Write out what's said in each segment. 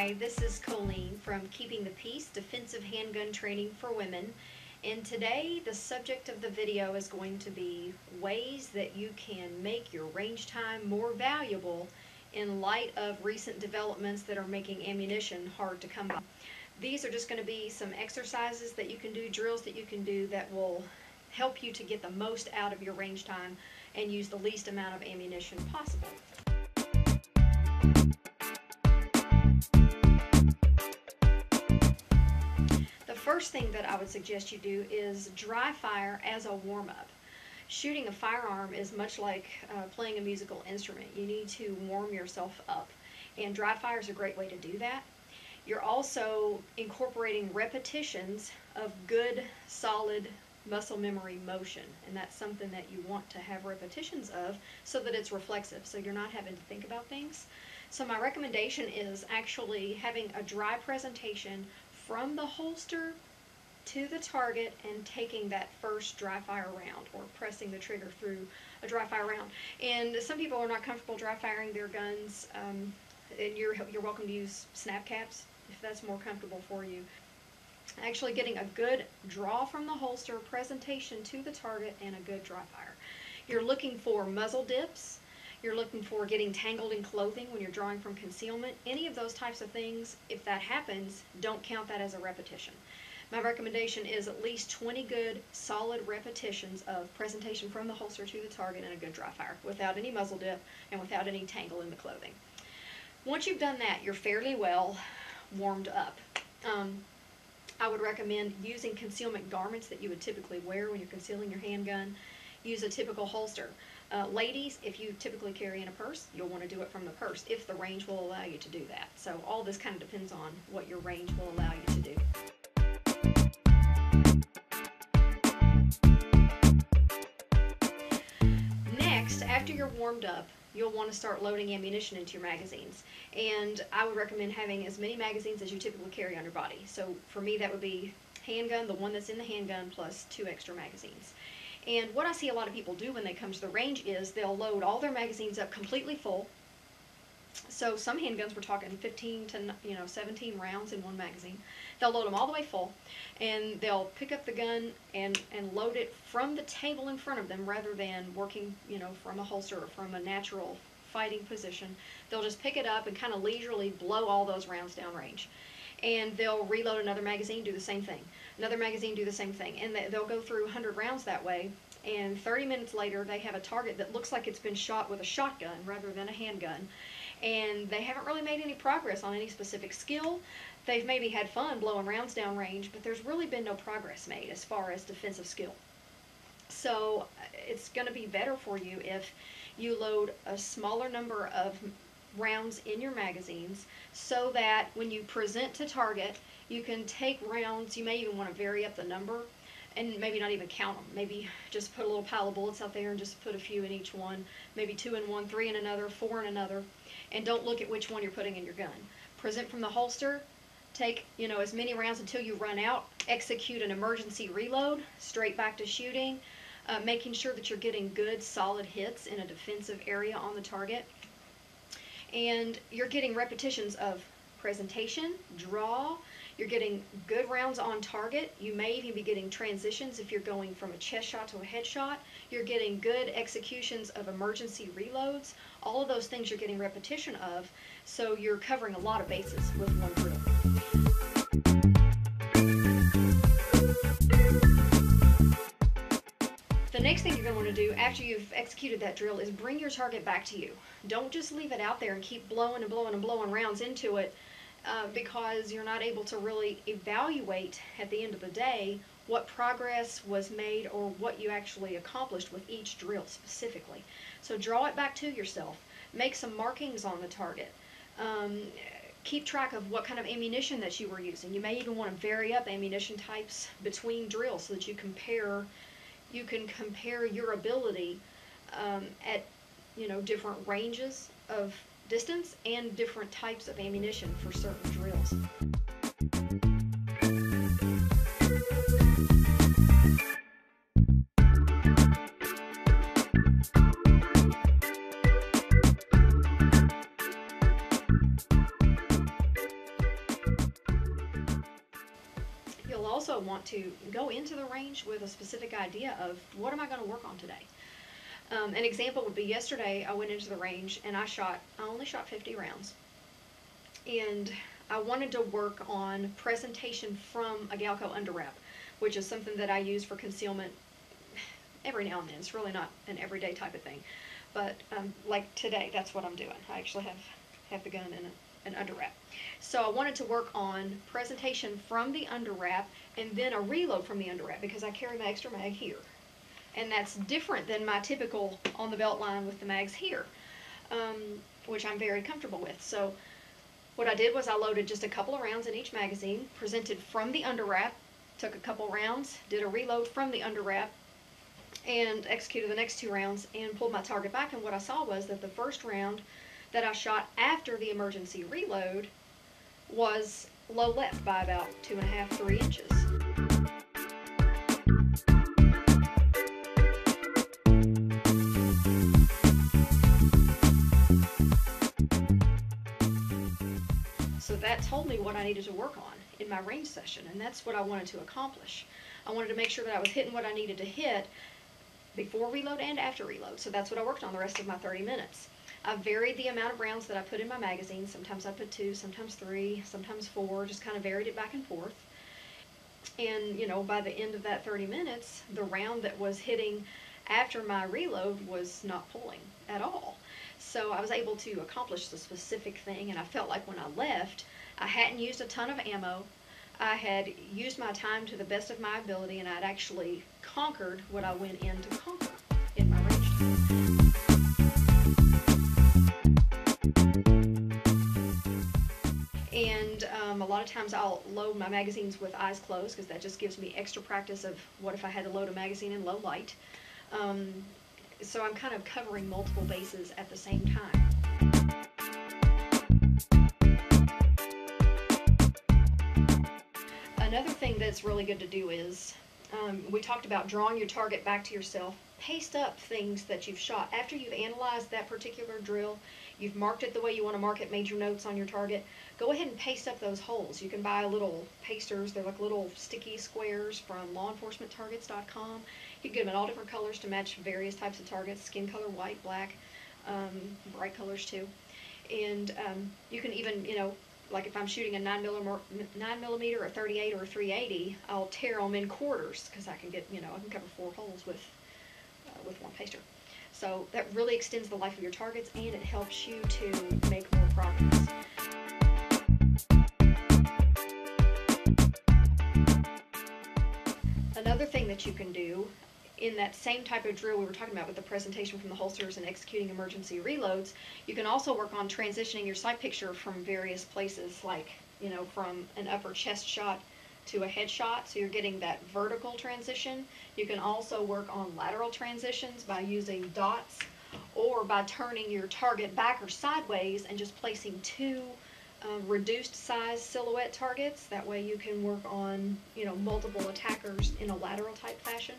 Hi, this is Colleen from Keeping the Peace Defensive Handgun Training for Women, and today the subject of the video is going to be ways that you can make your range time more valuable in light of recent developments that are making ammunition hard to come by. These are just going to be some exercises that you can do, drills that you can do that will help you to get the most out of your range time and use the least amount of ammunition possible. The first thing that I would suggest you do is dry fire as a warm-up. Shooting a firearm is much like playing a musical instrument. You need to warm yourself up, and dry fire is a great way to do that. You're also incorporating repetitions of good, solid muscle memory motion, and that's something that you want to have repetitions of so that it's reflexive, so you're not having to think about things. So my recommendation is actually having a dry presentation from the holster to the target and taking that first dry fire round, or pressing the trigger through a dry fire round. And some people are not comfortable dry firing their guns, and you're welcome to use snap caps if that's more comfortable for you. Actually getting a good draw from the holster, presentation to the target, and a good dry fire. You're looking for muzzle dips. You're looking for getting tangled in clothing when you're drawing from concealment. Any of those types of things, if that happens, don't count that as a repetition. My recommendation is at least 20 good, solid repetitions of presentation from the holster to the target and a good dry fire, without any muzzle dip and without any tangle in the clothing. Once you've done that, you're fairly well warmed up. I would recommend using concealment garments that you would typically wear when you're concealing your handgun. Use a typical holster. Ladies, if you typically carry in a purse, you'll want to do it from the purse if the range will allow you to do that. So all this kind of depends on what your range will allow you to do. Next, after you're warmed up, you'll want to start loading ammunition into your magazines. And I would recommend having as many magazines as you typically carry on your body. So for me, that would be handgun, the one that's in the handgun, plus 2 extra magazines. And what I see a lot of people do when they come to the range is they'll load all their magazines up completely full. So some handguns, we're talking 15 to 17 rounds in one magazine. They'll load them all the way full, and they'll pick up the gun and load it from the table in front of them rather than working from a holster or from a natural fighting position. They'll just pick it up and kind of leisurely blow all those rounds downrange. And they'll reload another magazine, do the same thing. Another magazine, do the same thing. And they'll go through 100 rounds that way, and 30 minutes later they have a target that looks like it's been shot with a shotgun rather than a handgun. And they haven't really made any progress on any specific skill. They've maybe had fun blowing rounds downrange, but there's really been no progress made as far as defensive skill. So it's going to be better for you if you load a smaller number of rounds in your magazines, so that when you present to target, you can take rounds. You may even want to vary up the number and maybe not even count them. Maybe just put a little pile of bullets out there and just put a few in each one, maybe 2 in one, 3 in another, 4 in another, and don't look at which one you're putting in your gun. Present from the holster, take as many rounds until you run out, execute an emergency reload, straight back to shooting, making sure that you're getting good solid hits in a defensive area on the target. And you're getting repetitions of presentation, draw, you're getting good rounds on target. You may even be getting transitions if you're going from a chest shot to a headshot. You're getting good executions of emergency reloads. All of those things you're getting repetition of, so you're covering a lot of bases with one drill. The next thing you're going to want to do after you've executed that drill is bring your target back to you. Don't just leave it out there and keep blowing and blowing and blowing rounds into it because you're not able to really evaluate at the end of the day what progress was made or what you actually accomplished with each drill specifically. So draw it back to yourself. Make some markings on the target. Keep track of what kind of ammunition that you were using. You may even want to vary up ammunition types between drills so that you can compare your ability at different ranges of distance and different types of ammunition for certain drills. want to go into the range with a specific idea of what am I going to work on today. An example would be yesterday I went into the range and I only shot 50 rounds. And I wanted to work on presentation from a Galco underwrap, which is something that I use for concealment every now and then. It's really not an everyday type of thing. But like today, that's what I'm doing. I actually have the gun in an underwrap. So I wanted to work on presentation from the underwrap and then a reload from the underwrap because I carry my extra mag here. And that's different than my typical on the belt line with the mags here, which I'm very comfortable with. So what I did was I loaded just a couple of rounds in each magazine, presented from the underwrap, took a couple rounds, did a reload from the underwrap, and executed the next 2 rounds and pulled my target back. And what I saw was that the first round that I shot after the emergency reload was low left by about 2.5, 3 inches. So that told me what I needed to work on in my range session, and that's what I wanted to accomplish. I wanted to make sure that I was hitting what I needed to hit before reload and after reload. So that's what I worked on the rest of my 30 minutes. I varied the amount of rounds that I put in my magazine. Sometimes I put 2, sometimes 3, sometimes 4, just kind of varied it back and forth. And, you know, by the end of that 30 minutes, the round that was hitting after my reload was not pulling at all. So I was able to accomplish the specific thing, and I felt like when I left, I hadn't used a ton of ammo. I had used my time to the best of my ability, and I'd actually conquered what I went in to conquer in my range time. And a lot of times I'll load my magazines with eyes closed because that just gives me extra practice of what if I had to load a magazine in low light. So I'm kind of covering multiple bases at the same time. Another thing that's really good to do is, we talked about drawing your target back to yourself. Paste up things that you've shot. After you've analyzed that particular drill, you've marked it the way you want to mark it, made your notes on your target, go ahead and paste up those holes. You can buy little pasters. They're like little sticky squares from lawenforcementtargets.com. You can get them in all different colors to match various types of targets, skin color, white, black, bright colors too. And you can even, you know, like if I'm shooting a 9mm, a 38, or a 380, I'll tear them in quarters because I can get, you know, I can cover 4 holes with one paster. So that really extends the life of your targets, and it helps you to make more progress. Another thing that you can do in that same type of drill we were talking about with the presentation from the holsters and executing emergency reloads, you can also work on transitioning your sight picture from various places, like, you know, from an upper chest shot to a head shot, so you're getting that vertical transition. You can also work on lateral transitions by using dots or by turning your target back or sideways and just placing 2 reduced size silhouette targets. That way you can work on, you know, multiple attackers in a lateral type fashion.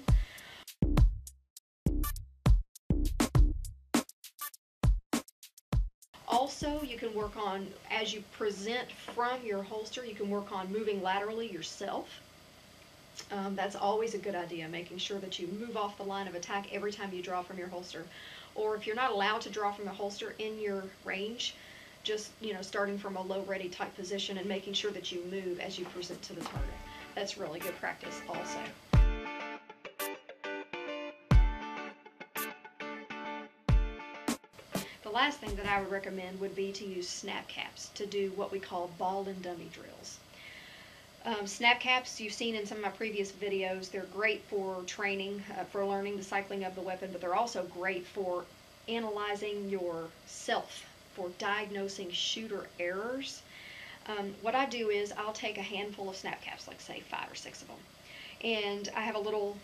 Also, you can work on, as you present from your holster, you can work on moving laterally yourself. That's always a good idea, making sure that you move off the line of attack every time you draw from your holster. Or if you're not allowed to draw from the holster in your range, just, you know, starting from a low ready type position and making sure that you move as you present to the target. That's really good practice also. The last thing that I would recommend would be to use snap caps to do what we call ball and dummy drills. Snap caps, you've seen in some of my previous videos, they're great for training, for learning the cycling of the weapon, but they're also great for analyzing yourself, for diagnosing shooter errors. What I do is I'll take a handful of snap caps, like say 5 or 6 of them, and I have a little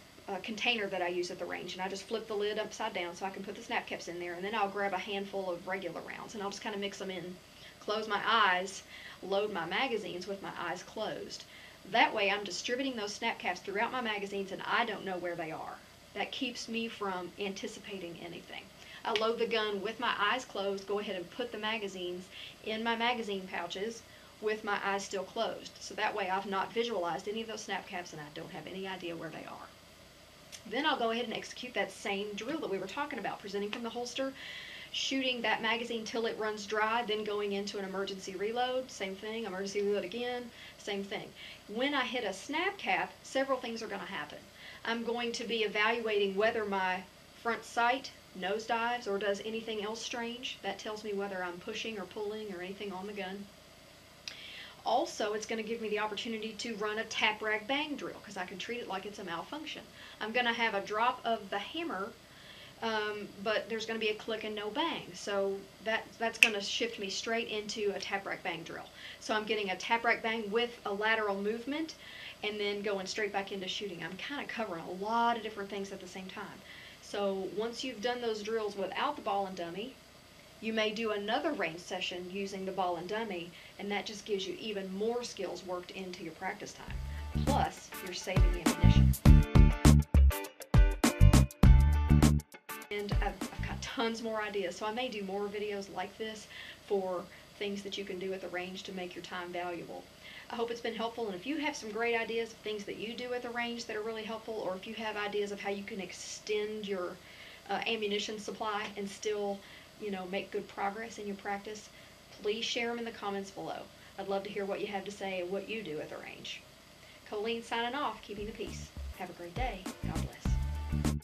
container that I use at the range, and I just flip the lid upside down so I can put the snap caps in there, and then I'll grab a handful of regular rounds and I'll just kind of mix them in, close my eyes, load my magazines with my eyes closed. That way I'm distributing those snap caps throughout my magazines and I don't know where they are. That keeps me from anticipating anything. I load the gun with my eyes closed, go ahead and put the magazines in my magazine pouches, with my eyes still closed. So that way I've not visualized any of those snap caps and I don't have any idea where they are. Then I'll go ahead and execute that same drill that we were talking about, presenting from the holster, shooting that magazine till it runs dry, then going into an emergency reload, same thing, emergency reload again, same thing. When I hit a snap cap, several things are going to happen. I'm going to be evaluating whether my front sight nosedives or does anything else strange. That tells me whether I'm pushing or pulling or anything on the gun. Also, it's going to give me the opportunity to run a tap rag bang drill because I can treat it like it's a malfunction. I'm going to have a drop of the hammer, but there's going to be a click and no bang. So that's going to shift me straight into a tap rag bang drill. So I'm getting a tap rag bang with a lateral movement and then going straight back into shooting. I'm kind of covering a lot of different things at the same time. So once you've done those drills without the ball and dummy, you may do another range session using the ball and dummy, and that just gives you even more skills worked into your practice time. Plus, you're saving ammunition. And I've got tons more ideas, so I may do more videos like this for things that you can do at the range to make your time valuable. I hope it's been helpful, and if you have some great ideas of things that you do at the range that are really helpful, or if you have ideas of how you can extend your ammunition supply and still make good progress in your practice, please share them in the comments below. I'd love to hear what you have to say and what you do at the range. Colleen signing off, keeping the peace. Have a great day. God bless.